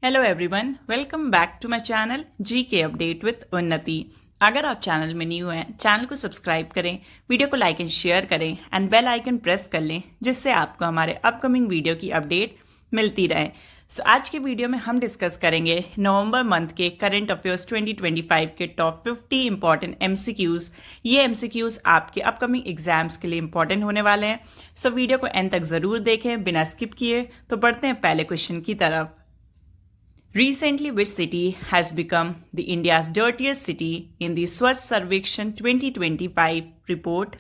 Hello everyone, welcome back to my channel GK update with Unnati. अगर आप channel में new हैं, चैनल को सब्सक्राइब करें, वीडियो को लाइक एंड शेयर करें एंड बेल आइकन प्रेस कर लें, जिससे आपको हमारे अपकमिंग वीडियो की अपडेट मिलती रहे। आज के वीडियो में हम डिस्कस करेंगे नवंबर मंथ के करंट अफेयर्स 2025 के टॉप 50 इंपॉर्टेंट एमसीक्यूज। ये एमसीक्यूज आपके अपकमिंग एग्जाम्स के लिए इंपॉर्टेंट होने वाले हैं। वीडियो को एंड तक जरूर देखें बिना स्किप किए। तो बढ़ते हैं पहले क्वेश्चन की तरफ। Recently, which city has become the India's dirtiest city in the Swachh Sarvekshan 2025 report?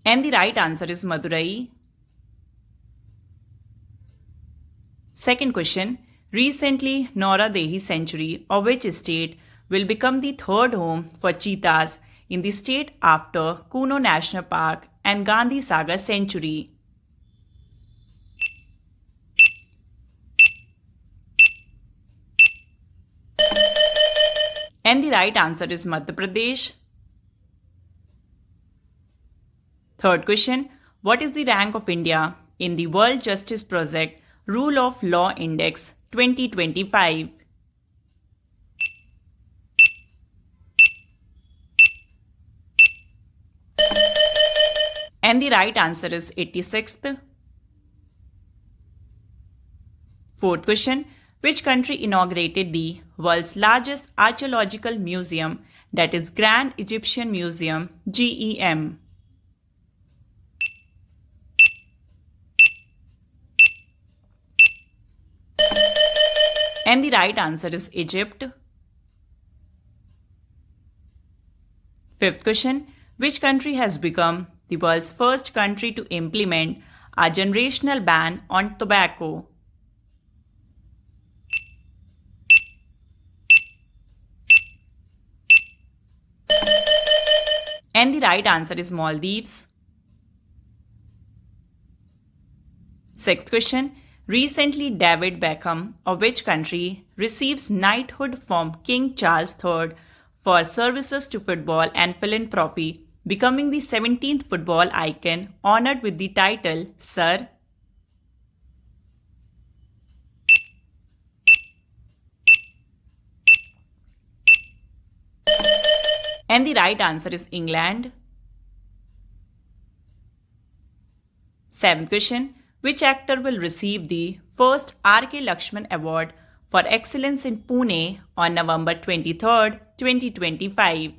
And the right answer is Madurai. Second question. Recently, Nora Dehi Sanctuary of which state will become the third home for cheetahs in the state after Kuno National Park and Gandhi Sagar Sanctuary? And the right answer is Madhya Pradesh. Third question. What is the rank of India in the World Justice Project Rule of Law Index 2025? And the right answer is 86th. Fourth question. Which country inaugurated the world's largest archaeological museum, that is Grand Egyptian Museum, GEM? And the right answer is Egypt. Fifth question. Which country has become the world's first country to implement a generational ban on tobacco? And the right answer is Maldives. Sixth question. Recently, David Beckham of which country receives knighthood from King Charles III for services to football and philanthropy, becoming the 17th football icon honored with the title Sir? And the right answer is England. Seventh question. Which actor will receive the first R.K. Lakshman Award for Excellence in Pune on November 23rd, 2025?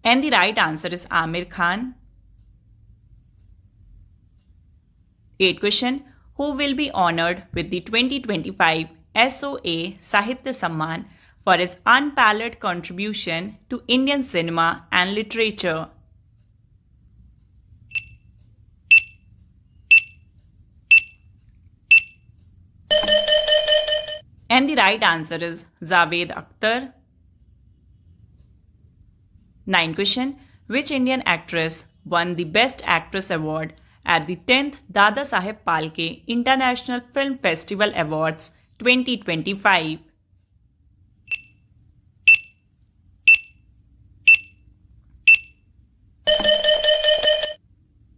And the right answer is Amir Khan. Eighth question. Who will be honored with the 2025 SOA Sahitya Samman for his unparalleled contribution to Indian cinema and literature? And the right answer is Javed Akhtar. Ninth question. Which Indian actress won the Best Actress Award at the 10th Dada Saheb Phalke International Film Festival Awards 2025?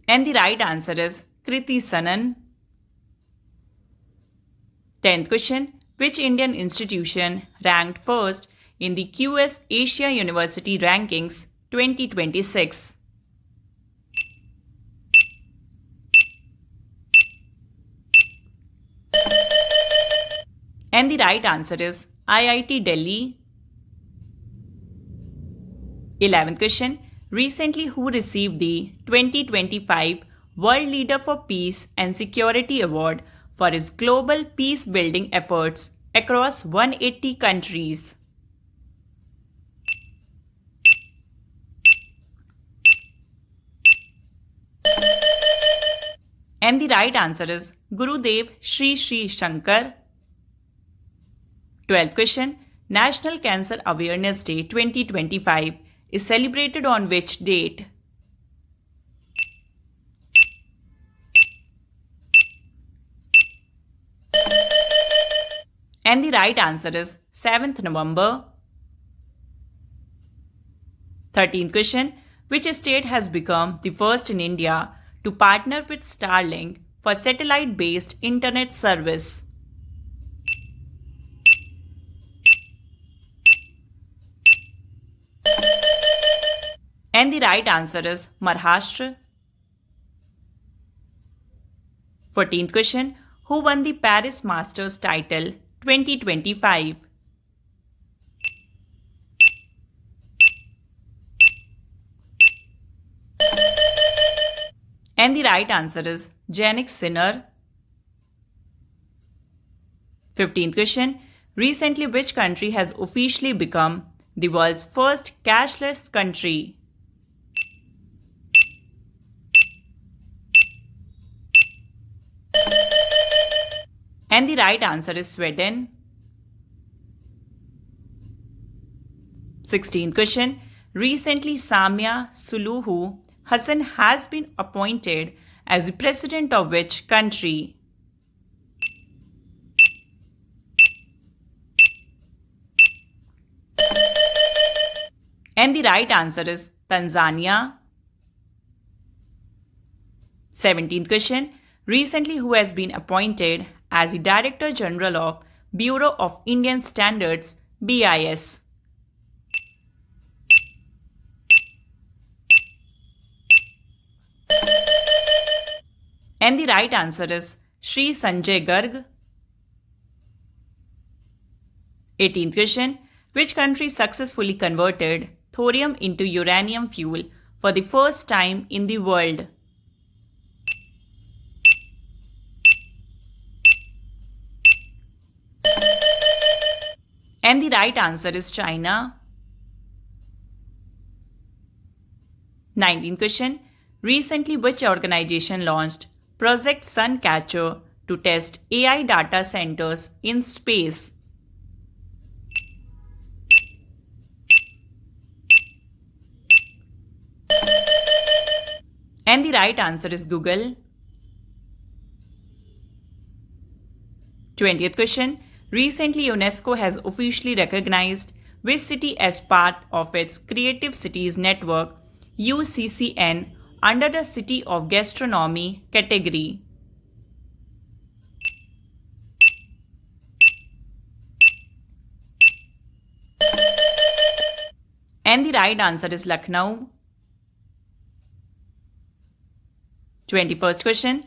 And the right answer is Kriti Sanan. 10th question. Which Indian institution ranked first in the QS Asia University Rankings 2026? And the right answer is IIT Delhi. 11th question. Recently, who received the 2025 World Leader for Peace and Security Award for his global peace building efforts across 180 countries? And the right answer is Gurudev Sri Sri Shankar. 12th question. National Cancer Awareness Day 2025 is celebrated on which date? And the right answer is 7th November. 13th question. Which state has become the first in India to partner with Starlink for satellite-based internet service? And the right answer is Maharashtra. 14th question. Who won the Paris Masters title 2025? And the right answer is Jannik Sinner. 15th question. Recently, which country has officially become the world's first cashless country? And the right answer is Sweden. 16th question. Recently, Samia Suluhu Hassan has been appointed as the president of which country? And the right answer is Tanzania. 17th question. Recently, who has been appointed as the Director General of Bureau of Indian Standards, BIS? And the right answer is Shri Sanjay Garg. 18th question. Which country successfully converted thorium into uranium fuel for the first time in the world? And the right answer is China. 19th question. Recently, which organization launched Project Suncatcher to test AI data centers in space? And the right answer is Google. 20th question. Recently, UNESCO has officially recognized which city as part of its Creative Cities Network, UCCN, under the City of Gastronomy category? And the right answer is Lucknow. 21st question.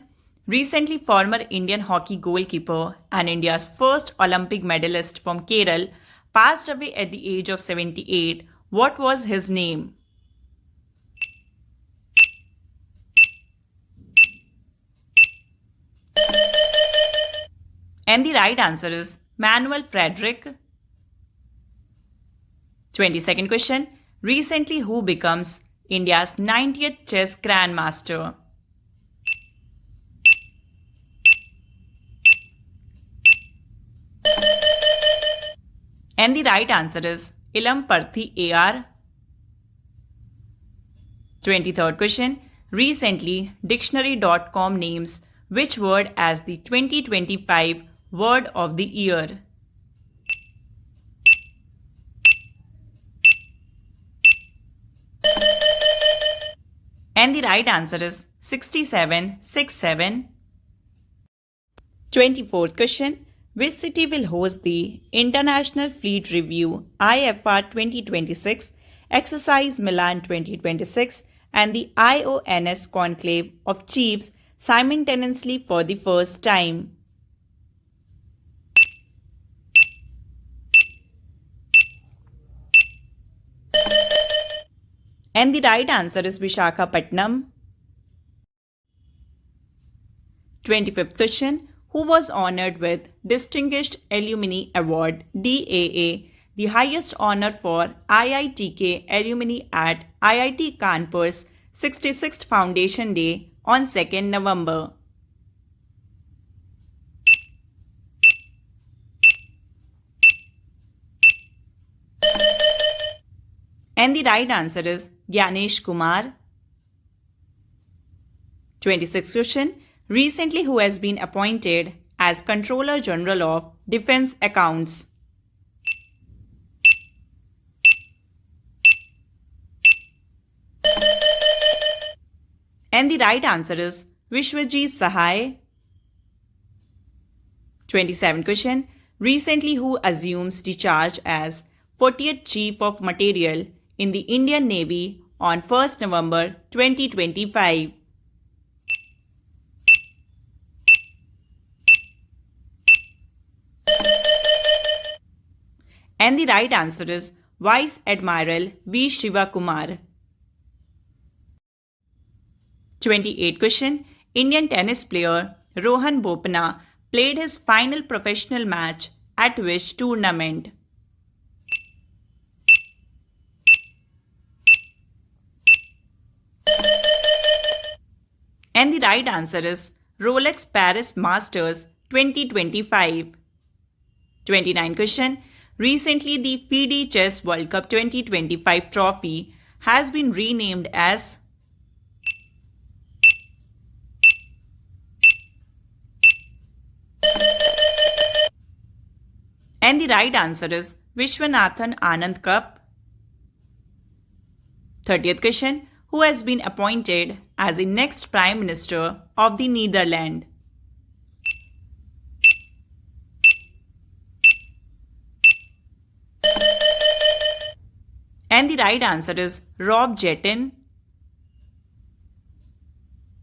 Recently, former Indian hockey goalkeeper and India's first Olympic medalist from Kerala passed away at the age of 78. What was his name? And the right answer is Manuel Frederick. 22nd question. Recently, who becomes India's 90th chess grandmaster? And the right answer is Ilam Parthi AR. 23rd question. Recently, Dictionary.com names which word as the 2025 Word of the Year? And the right answer is 6767. 24th question. Which city will host the International Fleet Review IFR 2026, Exercise Milan 2026, and the IONS Conclave of Chiefs simultaneously for the first time? And the right answer is Vishakhapatnam. 25th question. Who was honored with Distinguished Alumni Award DAA, the highest honor for IITK alumni at IIT Kanpur's 66th Foundation Day on 2nd November? And the right answer is Gyanesh Kumar. 26th question. Recently, who has been appointed as Controller General of defense accounts? And the right answer is Vishwajit Sahai. 27th question. Recently, who assumes the charge as 40th Chief of Material in the Indian Navy on 1st November 2025? And the right answer is Vice Admiral V. Shivakumar. 28th question. Indian tennis player Rohan Bopanna played his final professional match at which tournament? And the right answer is Rolex Paris Masters 2025. 29th question. Recently, the FIDE Chess World Cup 2025 trophy has been renamed as? And the right answer is Vishwanathan Anand Cup. 30th question. Who has been appointed as the next Prime Minister of the Netherlands? And the right answer is Rob Jetten.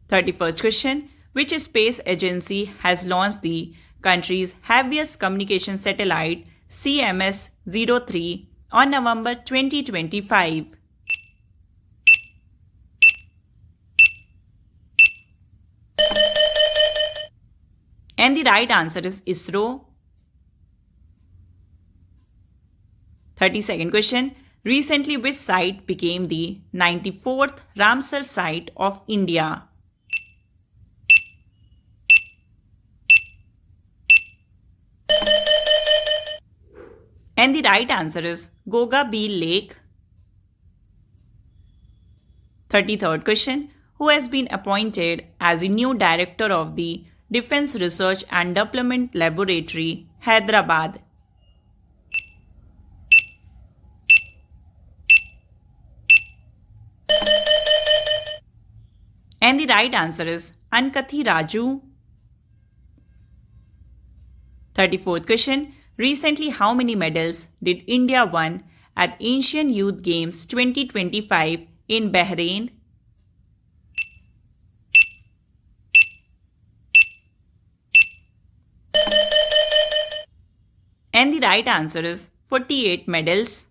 31st question. Which space agency has launched the country's heaviest communication satellite CMS-03 on November 2025? And the right answer is ISRO. 32nd question. Recently, which site became the 94th Ramsar site of India? And the right answer is Goga Beel Lake. 33rd question. Who has been appointed as the new director of the Defense Research and Development Laboratory, Hyderabad? And the right answer is Ankathi Raju. 34th question. Recently, how many medals did India won at Asian Youth Games 2025 in Bahrain? And the right answer is 48 medals.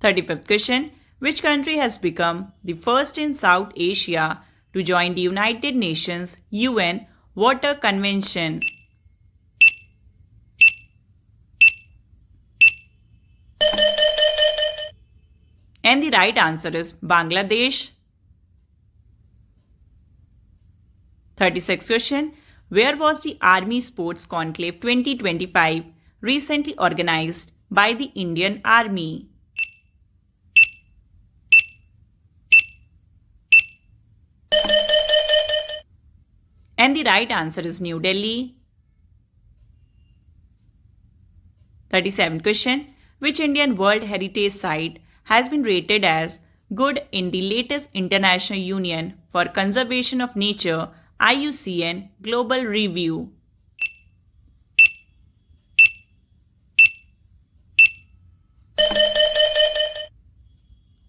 35th question. Which country has become the first in South Asia to join the United Nations UN Water Convention? And the right answer is Bangladesh. 36th question. Where was the Army Sports Conclave 2025 recently organized by the Indian Army? And the right answer is New Delhi. 37th question. Which Indian World Heritage Site has been rated as good in the latest International Union for Conservation of Nature IUCN Global Review?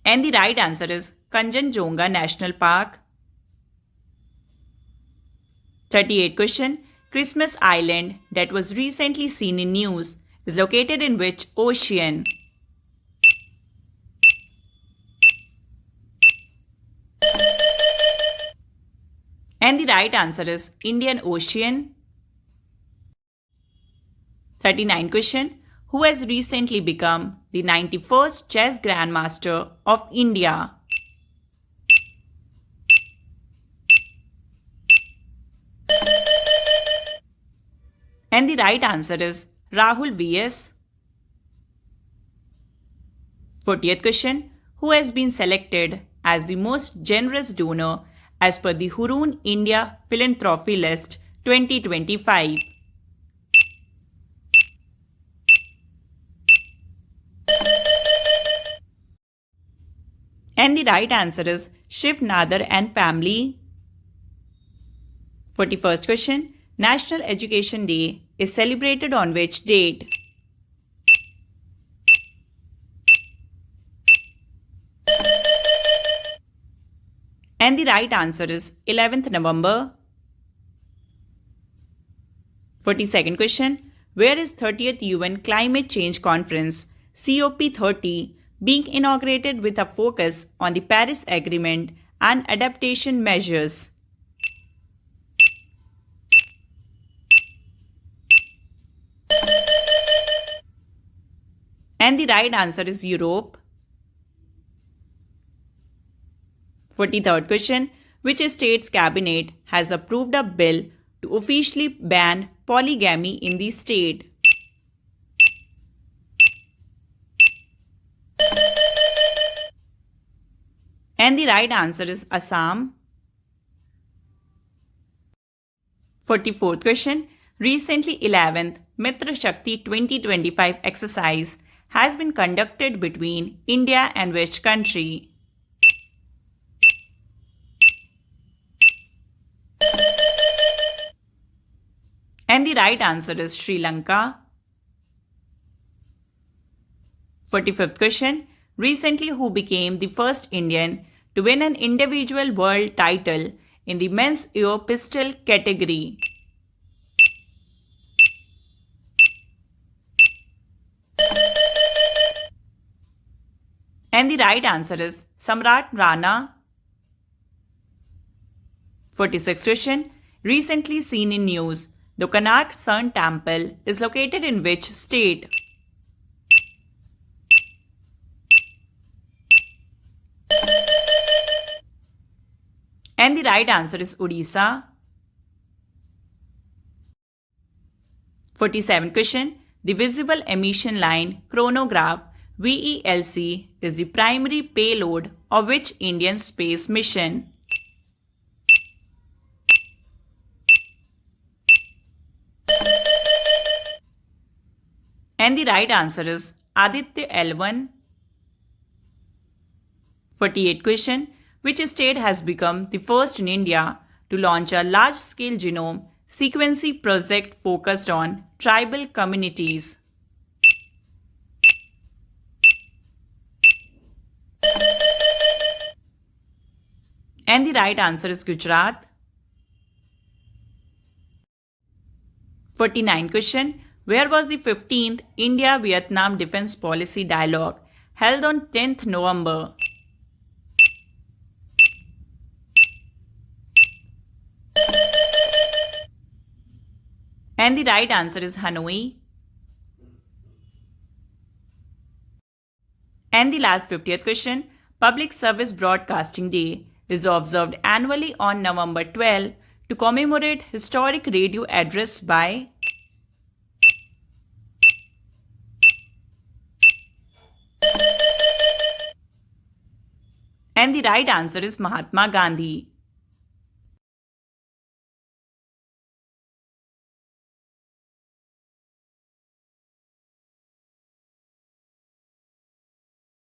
And the right answer is Kanchenjunga National Park. 38th question. Christmas Island that was recently seen in news is located in which ocean? And the right answer is Indian Ocean. 39th question. Who has recently become the 91st Chess Grandmaster of India? And the right answer is Rahul VS. 40th question. Who has been selected as the most generous donor as per the Hurun India Philanthropy List 2025? And the right answer is Shiv Nadar and family. 41st question. National Education Day is celebrated on which date? And the right answer is 11th November. 42nd question. Where is 30th UN Climate Change Conference COP30 being inaugurated with a focus on the Paris Agreement and adaptation measures? And the right answer is Europe. 43rd question. Which state's cabinet has approved a bill to officially ban polygamy in the state? And the right answer is Assam. 44th question. Recently 11th Mitra Shakti 2025 exercise has been conducted between India and which country? And the right answer is Sri Lanka. 45th question. Recently, who became the first Indian to win an individual world title in the men's air pistol category? And the right answer is Samrat Rana. 46th question. Recently seen in news, the Konark Sun Temple is located in which state? And the right answer is Odisha. 47th question. The Visible Emission Line Chronograph VELC is the primary payload of which Indian space mission? And the right answer is Aditya L1. 48th question. Which state has become the first in India to launch a large-scale genome sequencing project focused on tribal communities? And the right answer is Gujarat. 49th question. Where was the 15th India-Vietnam Defence Policy Dialogue held on 10th November? And the right answer is Hanoi. And the last 50th question. Public Service Broadcasting Day is observed annually on November 12 to commemorate historic radio address by? And the right answer is Mahatma Gandhi.